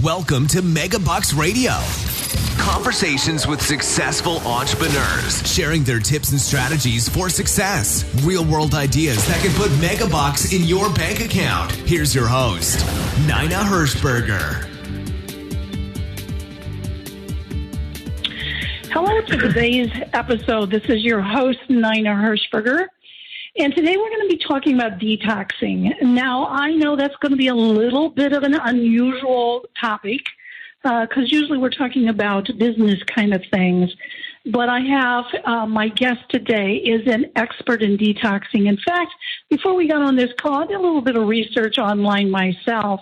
Welcome to MegaBucks Radio. Conversations with successful entrepreneurs, sharing their tips and strategies for success. Real-world ideas that can put MegaBucks in your bank account. Here's your host, Nina Hershberger. Hello to today's episode. This is your host, Nina Hershberger. And today we're going to be talking about detoxing. Now, I know that's going to be a little bit of an unusual topic because usually we're talking about business kind of things. But I have my guest today is an expert in detoxing. In fact, before we got on this call, I did a little bit of research online myself.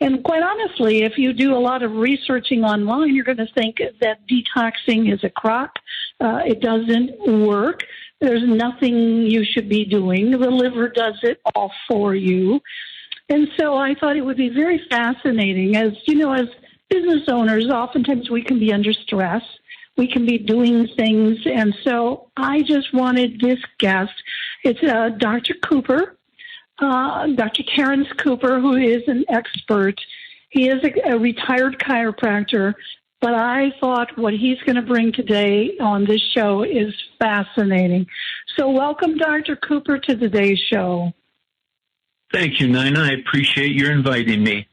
And quite honestly, if you do a lot of researching online, you're going to think that detoxing is a crock. It doesn't work. There's nothing you should be doing. The liver does it all for you. And so I thought it would be very fascinating. As you know, as business owners, oftentimes we can be under stress. We can be doing things. And so I just wanted this guest. It's Dr. Cooper, Dr. Terrance Cooper, who is an expert. He is a retired chiropractor. But I thought what he's going to bring today on this show is fascinating. So welcome, Dr. Cooper, to today's show. Thank you, Nina. I appreciate your inviting me.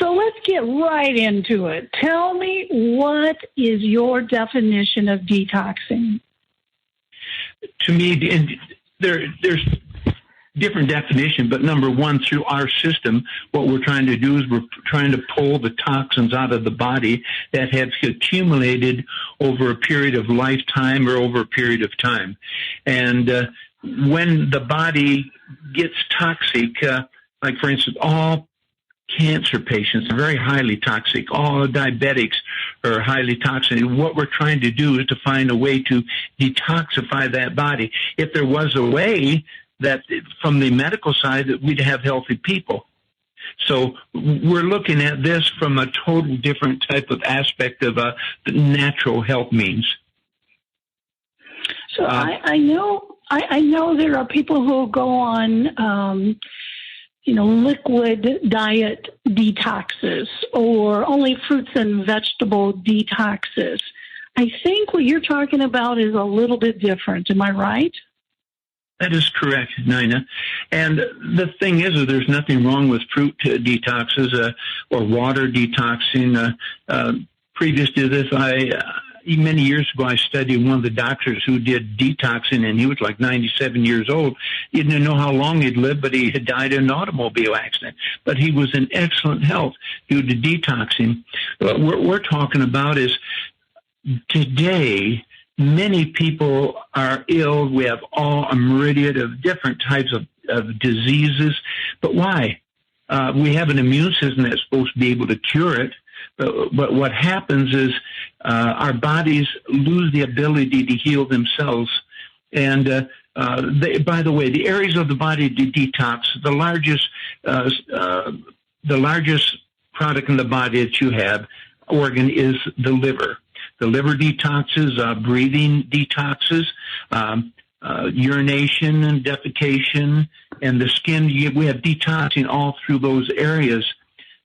So let's get right into it. Tell me, what is your definition of detoxing? To me, there's different definition, but number one, through our system, what we're trying to do is we're trying to pull the toxins out of the body that have accumulated over a period of lifetime or over a period of time. And when the body gets toxic, like for instance, all cancer patients are very highly toxic. All diabetics are highly toxic. What we're trying to do is to find a way to detoxify that body. If there was a way that from the medical side that we'd have healthy people. So we're looking at this from a total different type of aspect of the natural health means. So I know there are people who go on, liquid diet detoxes or only fruits and vegetable detoxes. I think what you're talking about is a little bit different. Am I right? That is correct, Nina. And the thing is, there's nothing wrong with fruit detoxes or water detoxing. Previous to this, many years ago, I studied one of the doctors who did detoxing, and he was like 97 years old. He didn't know how long he'd lived, but he had died in an automobile accident. But he was in excellent health due to detoxing. What we're talking about is today, many people are ill. We have a myriad of different types of diseases. But why? We have an immune system that's supposed to be able to cure it. But what happens is our bodies lose the ability to heal themselves. And by the way, the areas of the body to detox, the largest product in the body that you have, organ, is the liver. The liver detoxes, breathing detoxes, urination and defecation, and the skin. We have detoxing all through those areas.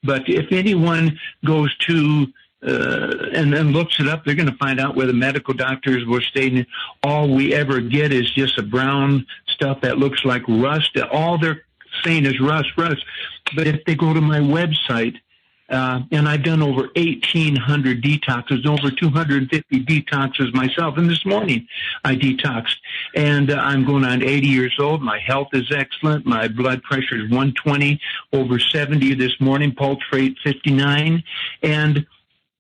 But if anyone goes to and then looks it up, they're going to find out where the medical doctors were stating all we ever get is just a brown stuff that looks like rust. All they're saying is rust. But if they go to my website, and I've done over 1,800 detoxes, over 250 detoxes myself. And this morning I detoxed. And I'm going on 80 years old. My health is excellent. My blood pressure is 120 over 70 this morning, pulse rate 59. And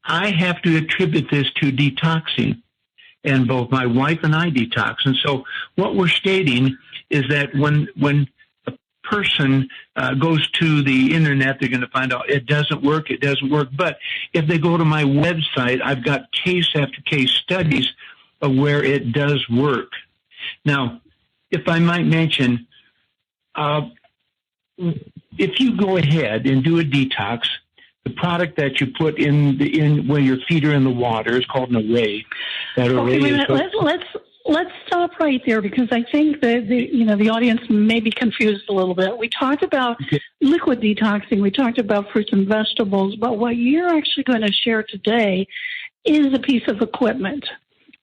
I have to attribute this to detoxing. And both my wife and I detox. And so what we're stating is that when person goes to the internet, they're going to find out it doesn't work. But if they go to my website, I've got case after case studies of where it does work. Now, if I might mention, if you go ahead and do a detox, the product that you put in when your feet are in the water is called an array. That array is let's stop right there because I think that the audience may be confused a little bit. We talked about liquid detoxing. We talked about fruits and vegetables. But what you're actually going to share today is a piece of equipment.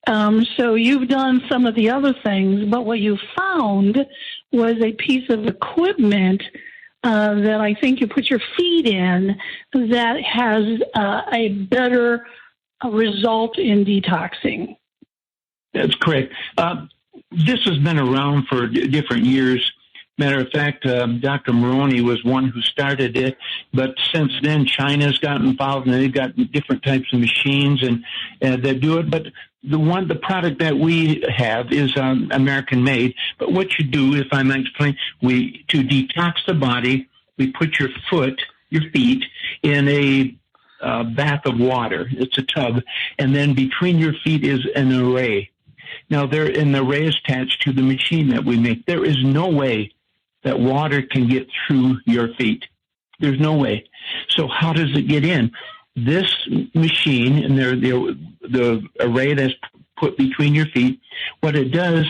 So you've done some of the other things, but what you found was a piece of equipment that I think you put your feet in that has a better result in detoxing. That's correct. This has been around for different years. Matter of fact, Dr. Maroney was one who started it, but since then China's gotten involved and they've got different types of machines and that do it. But the product that we have is American made. But what you do, if I might explain, to detox the body, we put your feet in a bath of water. It's a tub, and then between your feet is an array. Now, an array is attached to the machine that we make. There is no way that water can get through your feet. There's no way. So how does it get in? This machine and the array that's put between your feet, what it does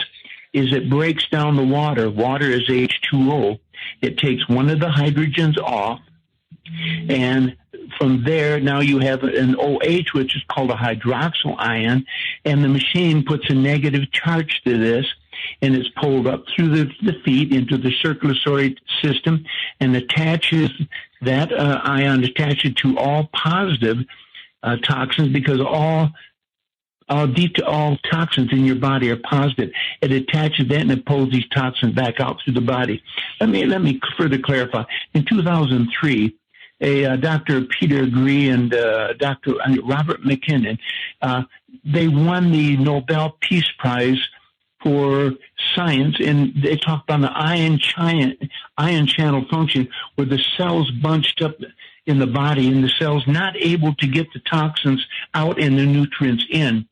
is it breaks down the water. Water is H2O. It takes one of the hydrogens off, and from there, now you have an OH, which is called a hydroxyl ion, and the machine puts a negative charge to this, and it's pulled up through the feet into the circulatory system and attaches that ion attaches to all positive toxins, because all toxins in your body are positive. It attaches that and it pulls these toxins back out through the body. Let me further clarify. In 2003, Dr. Peter Gree and Dr. Robert McKinnon, they won the Nobel Peace Prize for science, and they talked about the ion channel function, where the cells bunched up in the body and the cells not able to get the toxins out and the nutrients in.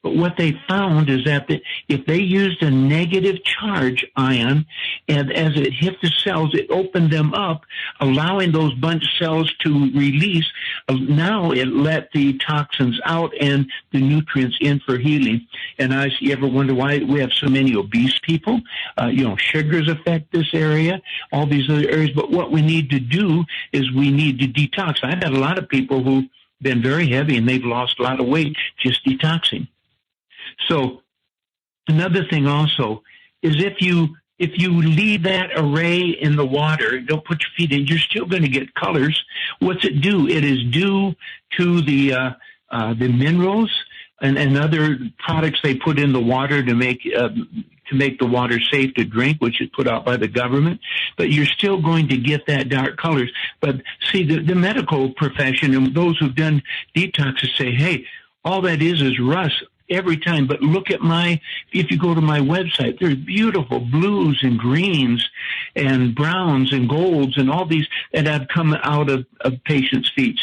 But what they found is that if they used a negative charge ion, and as it hit the cells, it opened them up, allowing those bunch cells to release. Now it let the toxins out and the nutrients in for healing. And you ever wonder why we have so many obese people? Sugars affect this area, all these other areas. But what we need to do is we need to detox. I've had a lot of people who've been very heavy and they've lost a lot of weight just detoxing. So another thing also is if you leave that array in the water, don't put your feet in, you're still going to get colors. What's it do? It is due to the minerals and other products they put in the water to make the water safe to drink, which is put out by the government. But you're still going to get that dark colors. But see, the medical profession and those who've done detoxes say, hey, all that is rust every time. But look at if you go to my website, there's beautiful blues and greens and browns and golds and all these that have come out of patients' feet.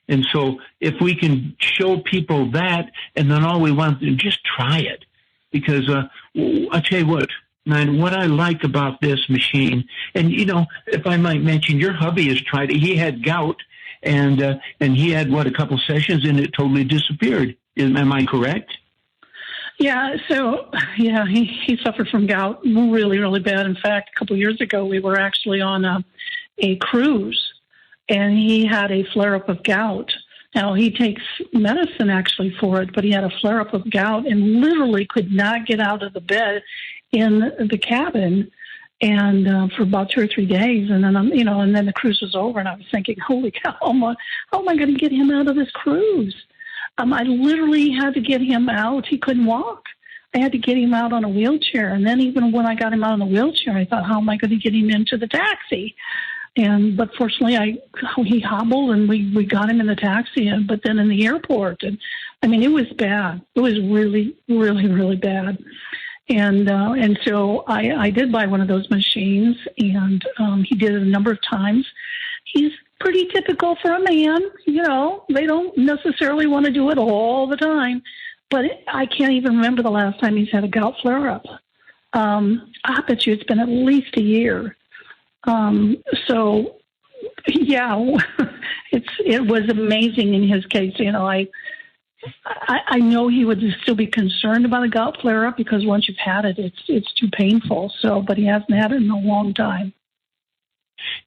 And so if we can show people that, and then all we want to just try it. Because I tell you what I like about this machine, and if I might mention, your hubby has tried it. He had gout, and he had a couple sessions, and it totally disappeared. Am I correct? Yeah. So he suffered from gout really, really bad. In fact, a couple of years ago, we were actually on a cruise, and he had a flare-up of gout. Now, he takes medicine actually for it, but he had a flare-up of gout and literally could not get out of the bed in the cabin, and for about 2 or 3 days. And then, and then the cruise was over, and I was thinking, holy cow, how am I going to get him out of this cruise? I literally had to get him out. He couldn't walk. I had to get him out on a wheelchair. And then even when I got him out on the wheelchair, I thought, how am I going to get him into the taxi? But fortunately, he hobbled, and we got him in the taxi, but then in the airport. And I mean, it was bad. It was really, really, really bad. And so I did buy one of those machines, and he did it a number of times. He's pretty typical for a man. They don't necessarily want to do it all the time. But I can't even remember the last time he's had a gout flare-up. I bet you it's been at least a year. So, yeah, it was amazing in his case. I know he would still be concerned about a gout flare-up because once you've had it, it's too painful. So, but he hasn't had it in a long time.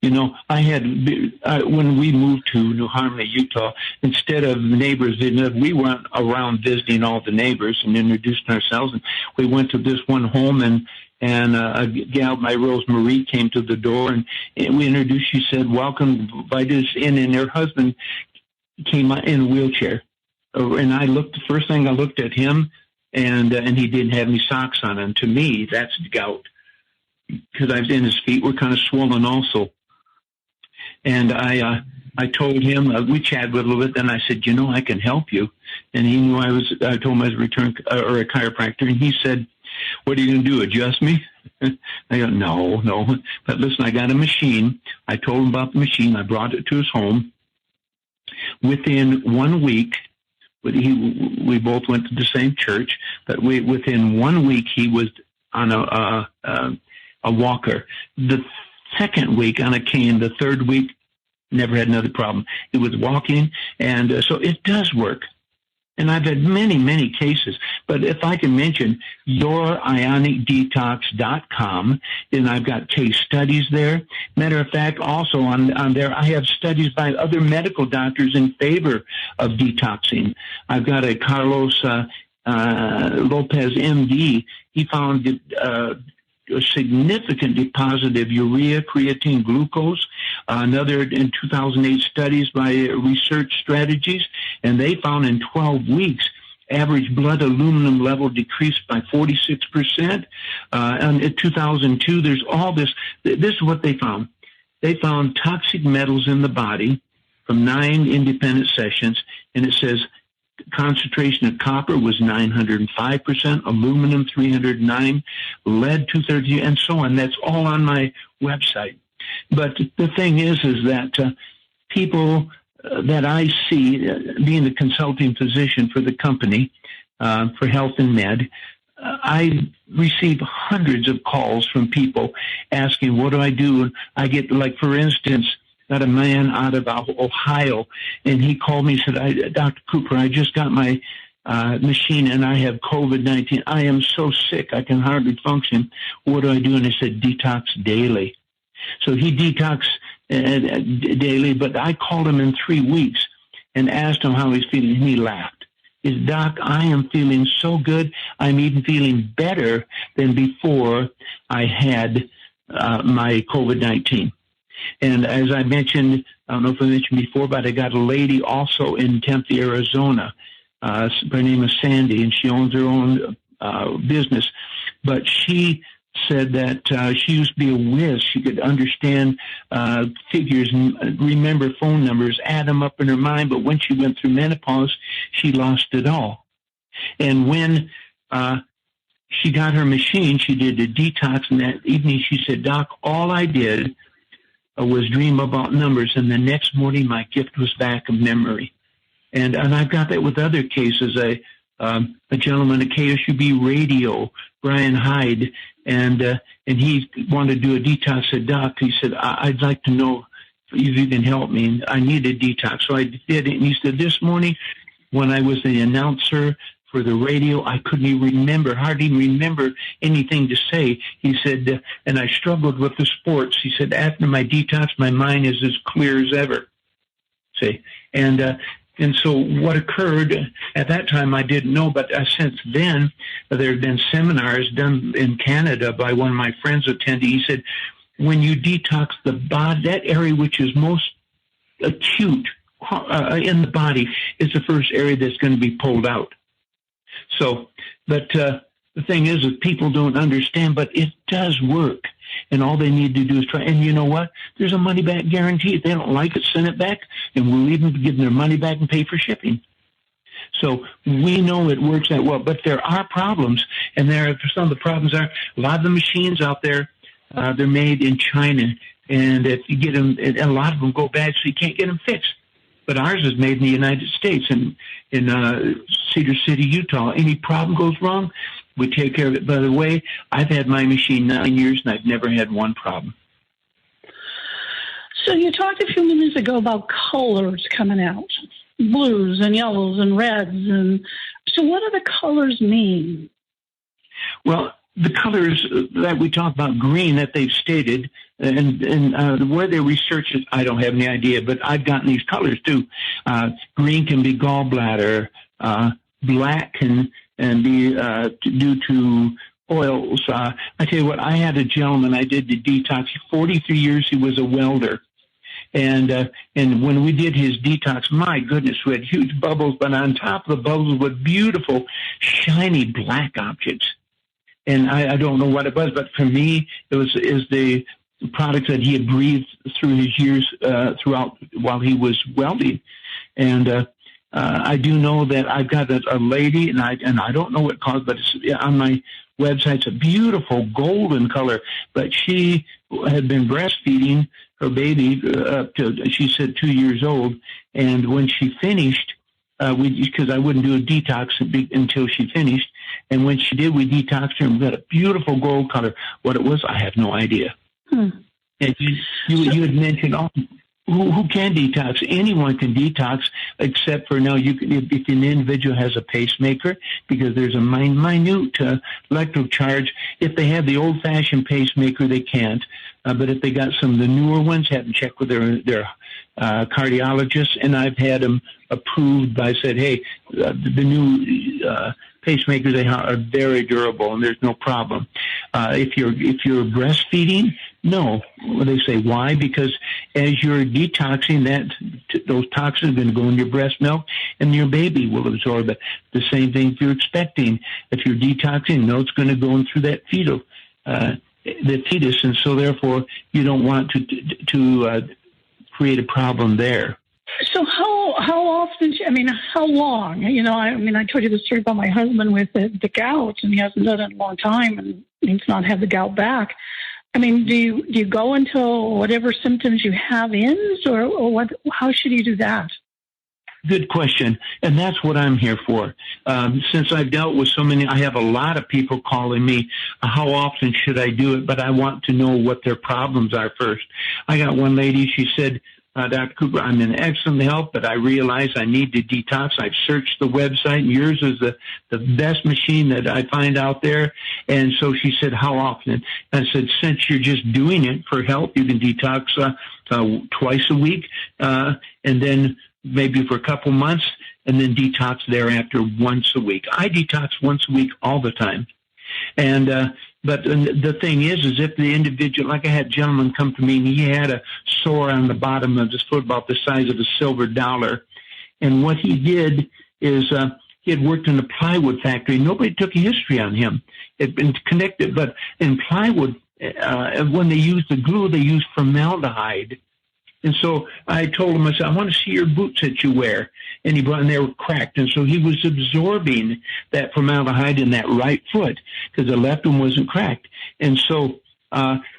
You know, when we moved to New Harmony, Utah, instead of neighbors, we went around visiting all the neighbors and introducing ourselves. And we went to this one home, and a gal, my Rose Marie, came to the door, and we introduced. She said, "Welcome, invite us in." And her husband came in a wheelchair. And the first thing I looked at him, and he didn't have any socks on. And to me, that's gout, because his feet were kind of swollen also. And I told him, we chatted a little bit, then I said, I can help you. And he knew I told him I was a chiropractor, and he said, "What are you going to do, adjust me?" I go, no. But listen, I got a machine. I told him about the machine. I brought it to his home. Within 1 week, we both went to the same church, but within 1 week, he was on a walker. The second week on a cane. The third week, never had another problem. He was walking, and so it does work. And I've had many, many cases. But if I can mention YourIonicDetox.com, and I've got case studies there. Matter of fact, also on there, I have studies by other medical doctors in favor of detoxing. I've got a Carlos Lopez, MD. He found a significant deposit of urea, creatine, glucose. Another in 2008 studies by Research Strategies, and they found in 12 weeks average blood aluminum level decreased by 46%. And in 2002, there's all this. This is what they found. They found toxic metals in the body from 9 independent sessions, and it says concentration of copper was 905%, aluminum 309, lead 230, and so on. That's all on my website. But the thing is that people that I see, being the consulting physician for the company for Health and Med, I receive hundreds of calls from people asking, what do I do? And I get, like, for instance, got a man out of Ohio, and he called me and said, Dr. Cooper, I just got my machine and I have COVID-19. I am so sick, I can hardly function. What do I do? And I said, detox daily. So he detoxed daily, but I called him in 3 weeks and asked him how he's feeling, and he laughed. He said, Doc, I am feeling so good. I'm even feeling better than before I had my COVID-19. And as I mentioned, I don't know if I mentioned before, but I got a lady also in Tempe, Arizona. Her name is Sandy, and she owns her own business. But she said that she used to be a whiz. She could understand figures and remember phone numbers, add them up in her mind. But when she went through menopause, she lost it all. And when she got her machine, she did a detox. And that evening she said, Doc, all I did was dream about numbers. And the next morning, my gift was back of memory. And I've got that with other cases. A gentleman at KSUB Radio, Brian Hyde, and he wanted to do a detox. I said, Doc, he said, I'd like to know if you can help me. And I need a detox. So I did it. And he said, this morning when I was the announcer for the radio, I couldn't even hardly remember anything to say. He said, and I struggled with the sports. He said, after my detox, my mind is as clear as ever. See, and so what occurred at that time, I didn't know, but since then, there have been seminars done in Canada by one of my friends attending. He said, when you detox the body, that area which is most acute in the body is the first area that's going to be pulled out. So, but the thing is people don't understand, but it does work. And all they need to do is try. And you know what? There's a money-back guarantee. If they don't like it, send it back, and we'll even give them their money back and pay for shipping. So we know it works that well. But there are problems, and some of the problems are a lot of the machines out there, they're made in China. And if you get them, a lot of them go bad, so you can't get them fixed. But ours is made in the United States, in Cedar City, Utah. Any problem goes wrong, we take care of it. By the way, I've had my machine 9 years, and I've never had one problem. So you talked a few minutes ago about colors coming out. blues and yellows and reds. And so what do the colors mean? Well, the colors that we talk about, green, that they've stated, and where they research it, I don't have any idea, but I've gotten these colors too. Green can be gallbladder. Black can be due to oils. I tell you what, I had a gentleman I did the detox. 43 years he was a welder. And when we did his detox, my goodness, we had huge bubbles, but on top of the bubbles were beautiful, shiny black objects. And I don't know what it was, but for me, is the products that he had breathed through his years throughout while he was welding. And I do know that I've got a lady, and I don't know what it caused, but it's on my website. It's a beautiful golden color. But she had been breastfeeding her baby up to, she said, 2 years old. And when she finished, because I wouldn't do a detox until she finished. And when she did, we detoxed her and we got a beautiful gold color. What it was, I have no idea. And you had mentioned, who can detox? Anyone can detox, except for now, if an individual has a pacemaker, because there's a minute electrical charge. If they have the old-fashioned pacemaker, they can't. But if they got some of the newer ones, have them check with their cardiologist. And I've had them approved by said, hey, the new pacemakers, they are very durable and there's no problem. If you're breastfeeding, no. Well, they say why? Because as you're detoxing, those toxins are going to go in your breast milk, and your baby will absorb it. The same thing if you're expecting. If you're detoxing, no, it's going to go in through that the fetus, and so therefore you don't want to create a problem there. So how often? How long? I told you the story about my husband with the gout, and he hasn't done it in a long time, and he's not had the gout back. Do you go until whatever symptoms you have ends, or what? How should you do that? Good question, and that's what I'm here for. Since I've dealt with so many, I have a lot of people calling me, how often should I do it? But I want to know what their problems are first. I got one lady, she said, Dr. Cooper, I'm in excellent health, but I realize I need to detox. I've searched the website, and yours is the best machine that I find out there. And so she said, how often? And I said, since you're just doing it for health, you can detox twice a week, and then maybe for a couple months, and then detox thereafter once a week. I detox once a week all the time. And but the thing is if the individual, like I had a gentleman come to me, and he had a sore on the bottom of his foot about the size of a silver dollar. And what he did is he had worked in a plywood factory. Nobody took a history on him. It had been connected. But in plywood, when they used the glue, they used formaldehyde. And so I told him, I said, I want to see your boots that you wear. And they were cracked. And so he was absorbing that formaldehyde in that right foot because the left one wasn't cracked. And so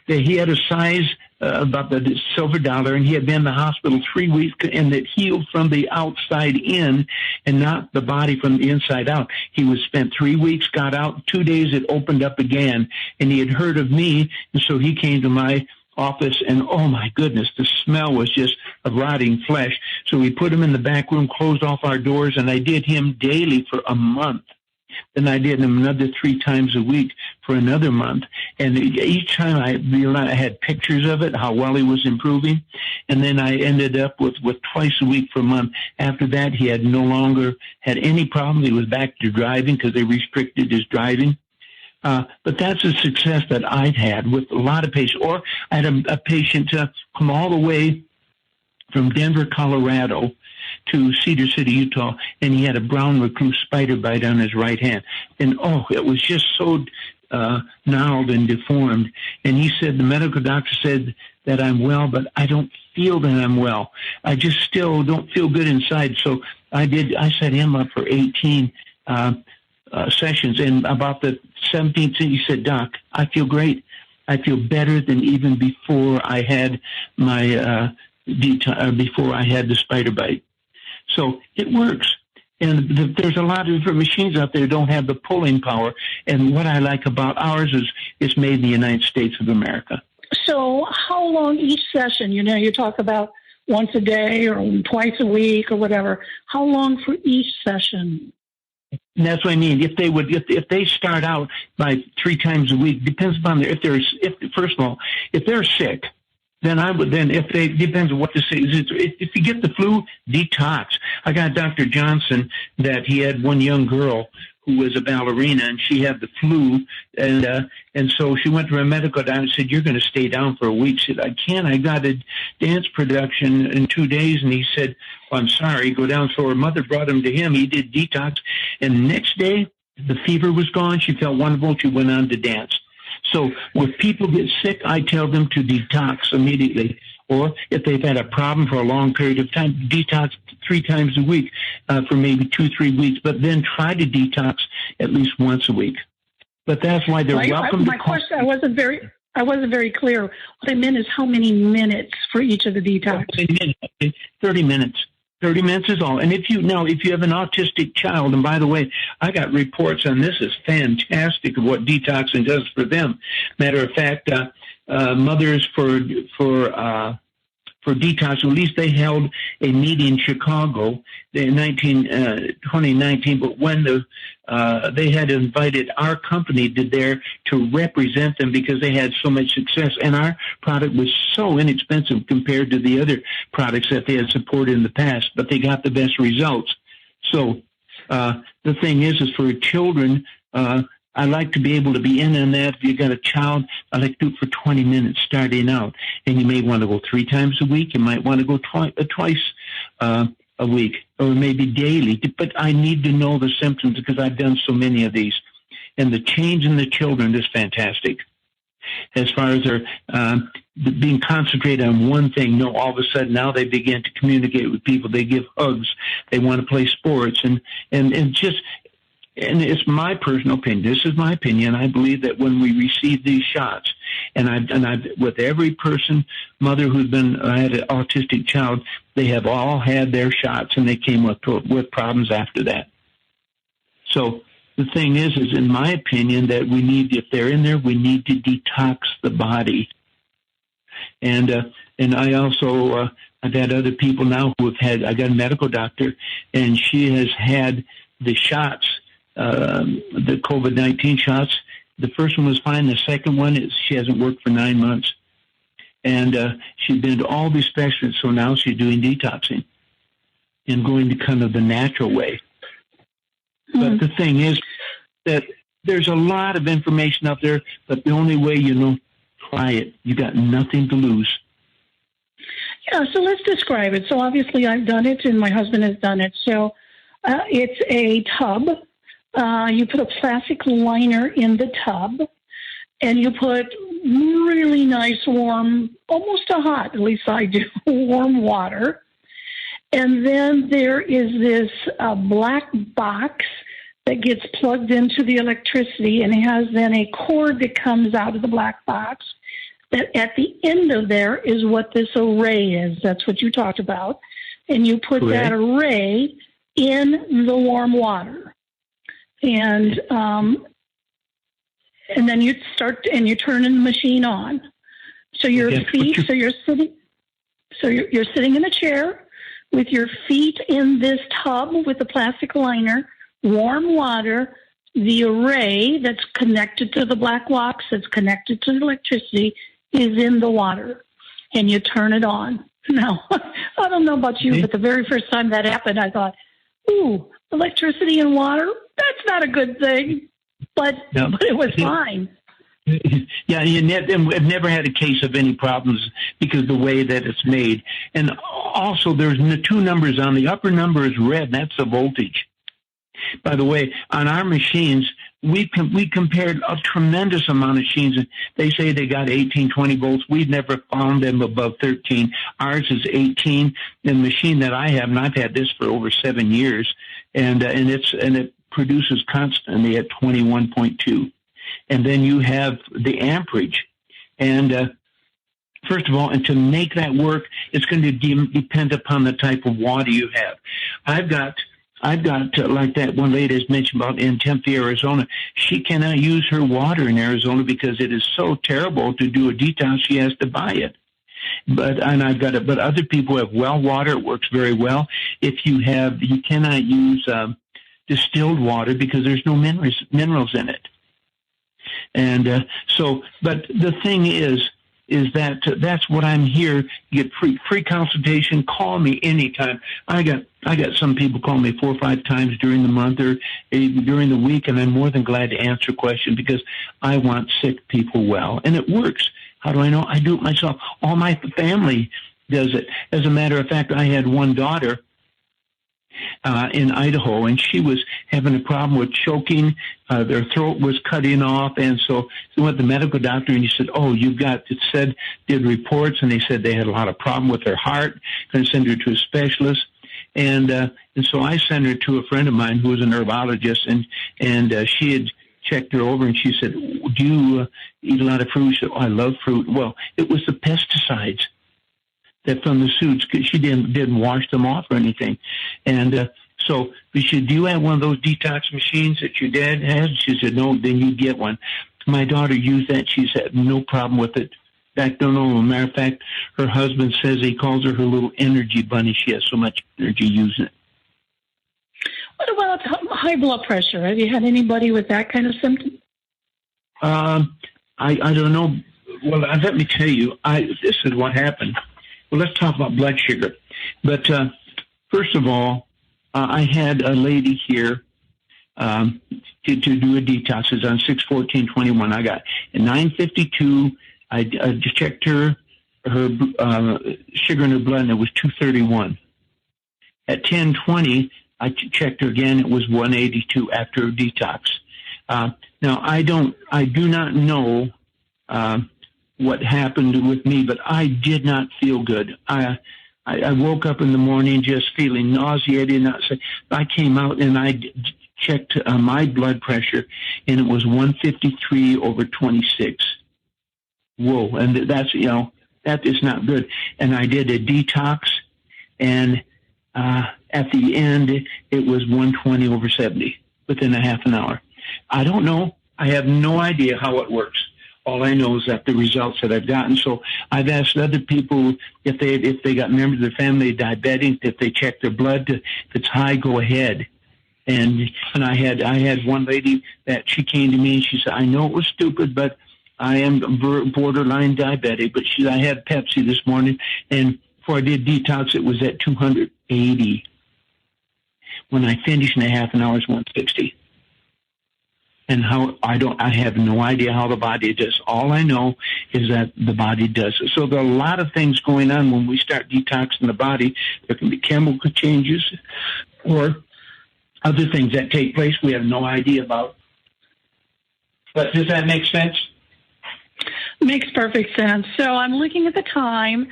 he had a size about the silver dollar, and he had been in the hospital 3 weeks, and it healed from the outside in and not the body from the inside out. He was spent 3 weeks, got out, 2 days, it opened up again. And he had heard of me, and so he came to my office, and oh my goodness, the smell was just of rotting flesh. So we put him in the back room, closed off our doors, and I did him daily for a month. Then I did him another 3 times a week for another month. And each time I realized I had pictures of it, how well he was improving. And then I ended up with twice a week for a month. After that, he had no longer had any problem. He was back to driving because they restricted his driving. But that's a success that I've had with a lot of patients. Or I had a patient come all the way from Denver, Colorado to Cedar City, Utah, and he had a brown recluse spider bite on his right hand. And, it was just so gnarled and deformed. And he said, the medical doctor said that I'm well, but I don't feel that I'm well. I just still don't feel good inside. So I set him up for 18 sessions, and about the 17th, he said, Doc, I feel great. I feel better than even before I had my before I had the spider bite. So it works. And there's a lot of different machines out there that don't have the pulling power. And what I like about ours is it's made in the United States of America. So how long each session? You talk about once a day or twice a week or whatever. How long for each session? And that's what I mean. If they start out by 3 times a week, depends upon first of all, if they're sick, then depends on what the sick is. If you get the flu, detox. I got Dr. Johnson that he had one young girl who was a ballerina, and she had the flu, and so she went to her medical doctor and said, "You're going to stay down for a week." She said, "I can't. I got a dance production in 2 days." And he said, "Well, I'm sorry, go down." So her mother brought him to him. He did detox, and the next day the fever was gone. She felt wonderful. She went on to dance. So when people get sick, I tell them to detox immediately. Or if they've had a problem for a long period of time, detox 3 times a week for maybe 2-3 weeks, but then try to detox at least once a week. But that's why they're welcome. My question, I wasn't very clear. What I meant is how many minutes for each of the detox? 30 minutes. 30 minutes is all. And if you have an autistic child, and by the way, I got reports on this is fantastic of what detoxing does for them. Matter of fact, mothers for detox, at least they held a meeting in Chicago in 2019, but when they had invited our company there to represent them because they had so much success, and our product was so inexpensive compared to the other products that they had supported in the past, but they got the best results. So the thing is for children, I like to be able to be in on that. If you got a child, I like to do it for 20 minutes starting out. And you may want to go 3 times a week. You might want to go twice a week or maybe daily. But I need to know the symptoms because I've done so many of these. And the change in the children is fantastic. As far as their being concentrated on one thing, all of a sudden now they begin to communicate with people. They give hugs. They want to play sports. And it's my personal opinion. This is my opinion. I believe that when we receive these shots, and I've with every mother who's had an autistic child, they have all had their shots, and they came with problems after that. So the thing is in my opinion, that if they're in there, we need to detox the body. And I also I've had other people now who have had. I got a medical doctor, and she has had the shots. The COVID-19 shots. The first one was fine. The second one she hasn't worked for 9 months. And she's been to all these specialists, so now she's doing detoxing and going to kind of the natural way. But the thing is that there's a lot of information out there, but the only way try it. You got nothing to lose. Yeah, so let's describe it. So obviously I've done it and my husband has done it. So it's a tub. You put a plastic liner in the tub, and you put really nice, warm, almost to hot, at least I do, warm water. And then there is this black box that gets plugged into the electricity and has then a cord that comes out of the black box. That at the end of there is what this array is. That's what you talked about. And you put that array in the warm water. And then you start and you turn the machine on. So your feet. So you're sitting. So you're sitting in a chair with your feet in this tub with the plastic liner, warm water. The array that's connected to the black box, that's connected to the electricity, is in the water, and you turn it on. Now, I don't know about you, but the very first time that happened, I thought, "Ooh, electricity and water, that's not a good thing." But it was fine. Yeah, I've never had a case of any problems because of the way that it's made. And also, there's 2 numbers on the upper number is red, and that's the voltage. By the way, on our machines, we compared a tremendous amount of machines. They say they got 18, 20 volts. We've never found them above 13. Ours is 18. The machine that I have, and I've had this for over 7 years, and it produces constantly at 21.2. And then you have the amperage. And first of all, and to make that work, it's going to depend upon the type of water you have. I've got like that one lady has mentioned about in Tempe, Arizona. She cannot use her water in Arizona because it is so terrible to do a detox. She has to buy it. But other people have well water. It works very well. You cannot use distilled water because there's no minerals in it. And but the thing is that that's what I'm here. You get free consultation. Call me anytime. I got some people call me 4 or 5 times during the month or during the week, and I'm more than glad to answer questions because I want sick people well, and it works. How do I know? I do it myself. All my family does it. As a matter of fact, I had one daughter in Idaho, and she was having a problem with choking. Their throat was cutting off, and so they went to the medical doctor, and he said, did reports, and they said they had a lot of problem with their heart, going to send her to a specialist. And so I sent her to a friend of mine who was a neurologist, and she had checked her over, and she said, do you eat a lot of fruit? She said, I love fruit. Well, it was the pesticides that from the suits, because she didn't wash them off or anything. And so we said, do you have one of those detox machines that your dad has? She said, no, then you get one. My daughter used that. She's had no problem with it. As a matter of fact, her husband says he calls her little energy bunny. She has so much energy using it. What about high blood pressure? Have you had anybody with that kind of symptom? I don't know. Well, let me tell you, this is what happened. Well, let's talk about blood sugar. But first of all, I had a lady here to do a detox. It's on 6/14/21. I got at 9:52. I checked her sugar in her blood, and it was 231. At 10:20, I checked her again. It was 182 after her detox. Now I do not know what happened with me, but I did not feel good. I woke up in the morning just feeling nauseated. I came out and I checked my blood pressure, and it was 153/26. Whoa! And that's that is not good. And I did a detox, and at the end it was 120/70 within a half an hour. I don't know. I have no idea how it works. All I know is that the results that I've gotten. So I've asked other people if they got members of their family diabetic, if they check their blood, if it's high, go ahead. And I had one lady that she came to me and she said, I know it was stupid, but I am borderline diabetic. But I had Pepsi this morning, and before I did detox, it was at 280. When I finished in a half an hour, it's 160. And I have no idea how the body does. All I know is that the body does it. So there are a lot of things going on when we start detoxing the body. There can be chemical changes or other things that take place we have no idea about. But does that make sense? Makes perfect sense. So I'm looking at the time.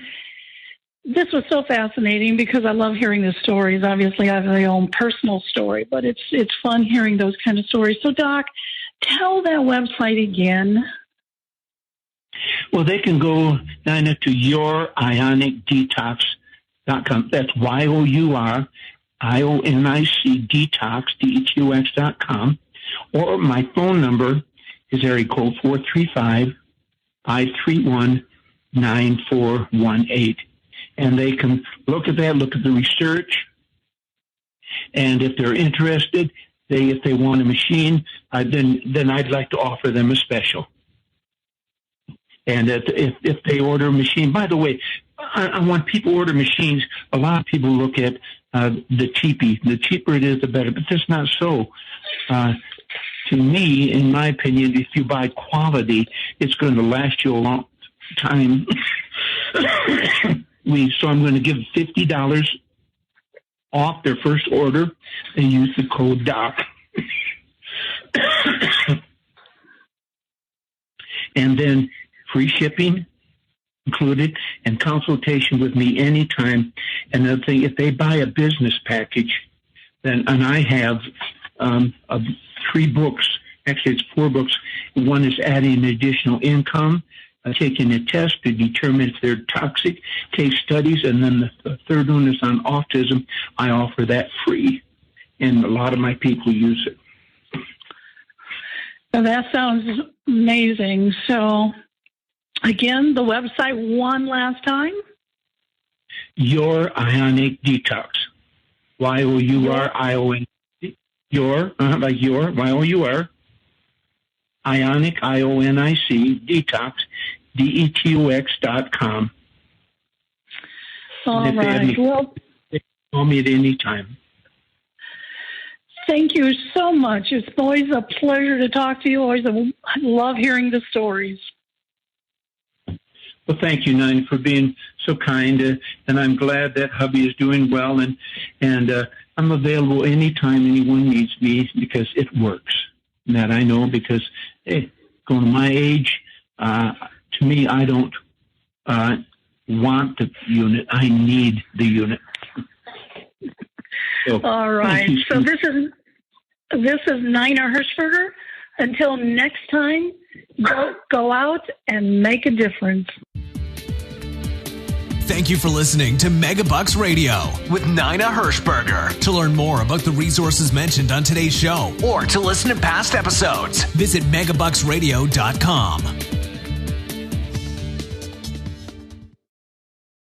This was so fascinating because I love hearing the stories. Obviously, I have my own personal story, but it's fun hearing those kind of stories. So, Doc, tell that website again. Well, they can go, Nina, to yourionicdetox.com. That's YOURIONIC detox, DETOX.com. Or my phone number is area code 435-531-9418. And they can look at that, look at the research, and if they're interested, if they want a machine, then I'd like to offer them a special. And if they order a machine, by the way, I want people to order machines. A lot of people look at the cheapie. The cheaper it is, the better. But that's not so. To me, in my opinion, if you buy quality, it's going to last you a long time. So I'm going to give $50 off their first order. They use the code DOC. And then free shipping included and consultation with me anytime. And the thing, if they buy a business package, and I have 3 books, actually it's 4 books. One is adding additional income, taking a test to determine if they're toxic, case studies, and then the third one is on autism. I offer that free, and a lot of my people use it. Well, that sounds amazing. So Again, the website one last time. Your Ionic Detox. YOURION. Like your, YOUR. Ionic, IONIC, Detox, DETOX.com. All right. Well, call me at any time. Thank you so much. It's always a pleasure to talk to you. I love hearing the stories. Well, thank you, Nina, for being so kind, and I'm glad that hubby is doing well, and I'm available anytime anyone needs me because it works. That I know because, hey, going to my age, to me, I don't want the unit. I need the unit. So, all right. So this is Nina Hershberger. Until next time, go out and make a difference. Thank you for listening to MegaBucks Radio with Nina Hershberger. To learn more about the resources mentioned on today's show or to listen to past episodes, visit MegaBucksRadio.com.